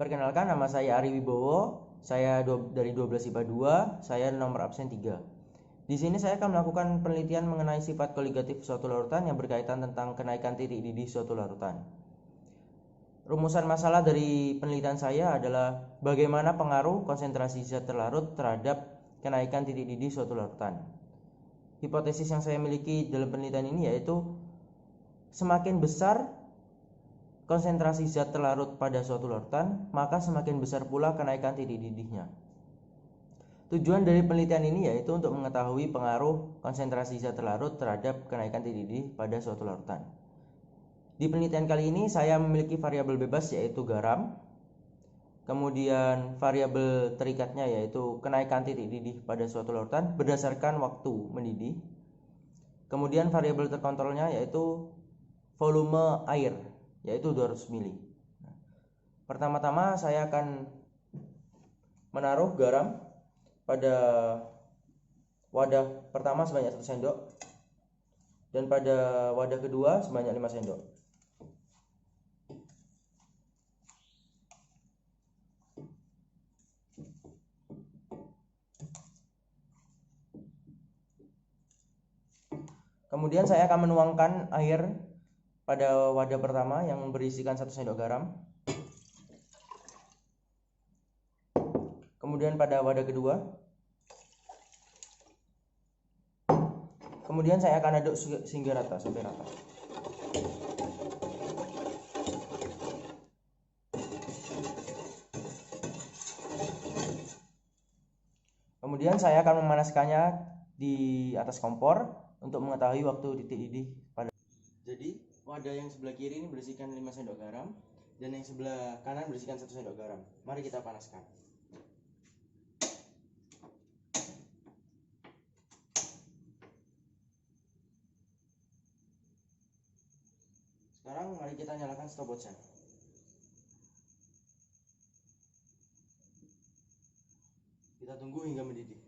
Perkenalkan, nama saya Ari Wibowo, saya dari 12 IPA 2, saya nomor absen 3. Di sini saya akan melakukan penelitian mengenai sifat koligatif suatu larutan yang berkaitan tentang kenaikan titik didih suatu larutan. Rumusan masalah dari penelitian saya adalah bagaimana pengaruh konsentrasi zat terlarut terhadap kenaikan titik didih suatu larutan. Hipotesis yang saya miliki dalam penelitian ini yaitu semakin besar konsentrasi zat terlarut pada suatu larutan, maka semakin besar pula kenaikan titik didihnya. Tujuan dari penelitian ini yaitu untuk mengetahui pengaruh konsentrasi zat terlarut terhadap kenaikan titik didih pada suatu larutan. Di penelitian kali ini saya memiliki variabel bebas yaitu garam, kemudian variabel terikatnya yaitu kenaikan titik didih pada suatu larutan berdasarkan waktu mendidih. Kemudian variabel terkontrolnya yaitu volume air yaitu 200 ml. Pertama-tama saya akan menaruh garam pada wadah pertama sebanyak 1 sendok dan pada wadah kedua sebanyak 5 sendok. Kemudian saya akan menuangkan air pada wadah pertama yang berisikan 1 sendok garam. Kemudian pada wadah kedua. Kemudian saya akan aduk sehingga rata, sampai rata. Kemudian saya akan memanaskannya di atas kompor untuk mengetahui waktu titik didih pada. Jadi wadah yang sebelah kiri ini berisikan 5 sendok garam dan yang sebelah kanan berisikan 1 sendok garam. Mari kita panaskan. Sekarang mari kita nyalakan stopwatch-nya. Kita tunggu hingga mendidih.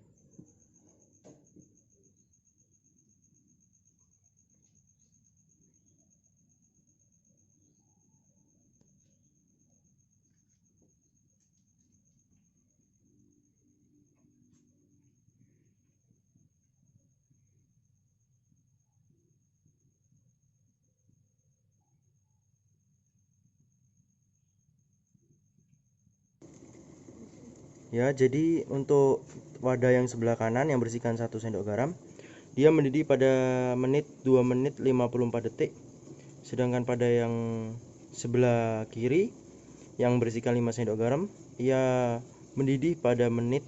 Ya, jadi untuk wadah yang sebelah kanan yang berisikan 1 sendok garam, dia mendidih pada 2 menit 54 detik. Sedangkan pada yang sebelah kiri yang berisikan 5 sendok garam, ia mendidih pada 3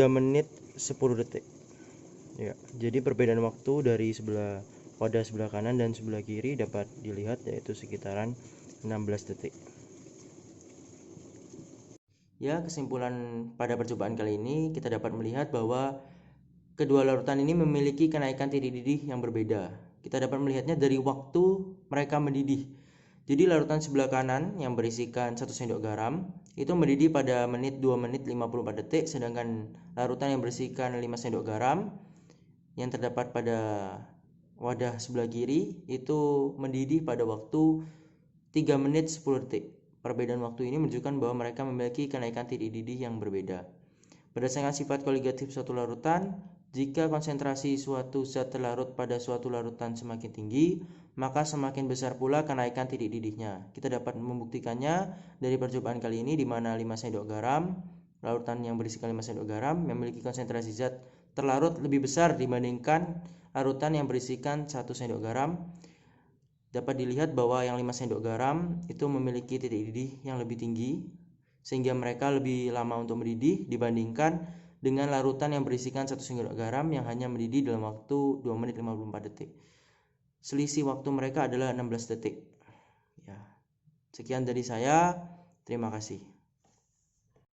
menit 10 detik. Ya, jadi perbedaan waktu dari wadah sebelah kanan dan sebelah kiri dapat dilihat yaitu sekitaran 16 detik. Ya, kesimpulan pada percobaan kali ini kita dapat melihat bahwa kedua larutan ini memiliki kenaikan titik didih yang berbeda. Kita dapat melihatnya dari waktu mereka mendidih. Jadi larutan sebelah kanan yang berisikan 1 sendok garam itu mendidih pada 2 menit 54 detik, sedangkan larutan yang berisikan 5 sendok garam yang terdapat pada wadah sebelah kiri itu mendidih pada waktu 3 menit 10 detik. Perbedaan waktu ini menunjukkan bahwa mereka memiliki kenaikan titik didih yang berbeda. Berdasarkan sifat koligatif suatu larutan, jika konsentrasi suatu zat terlarut pada suatu larutan semakin tinggi, maka semakin besar pula kenaikan titik didihnya. Kita dapat membuktikannya dari percobaan kali ini di mana 5 sendok garam, larutan yang berisikan 5 sendok garam memiliki konsentrasi zat terlarut lebih besar dibandingkan larutan yang berisikan 1 sendok garam. Dapat dilihat bahwa yang 5 sendok garam itu memiliki titik didih yang lebih tinggi, sehingga mereka lebih lama untuk mendidih dibandingkan dengan larutan yang berisikan 1 sendok garam yang hanya mendidih dalam waktu 2 menit 54 detik. Selisih waktu mereka adalah 16 detik. Ya. Sekian dari saya. Terima kasih.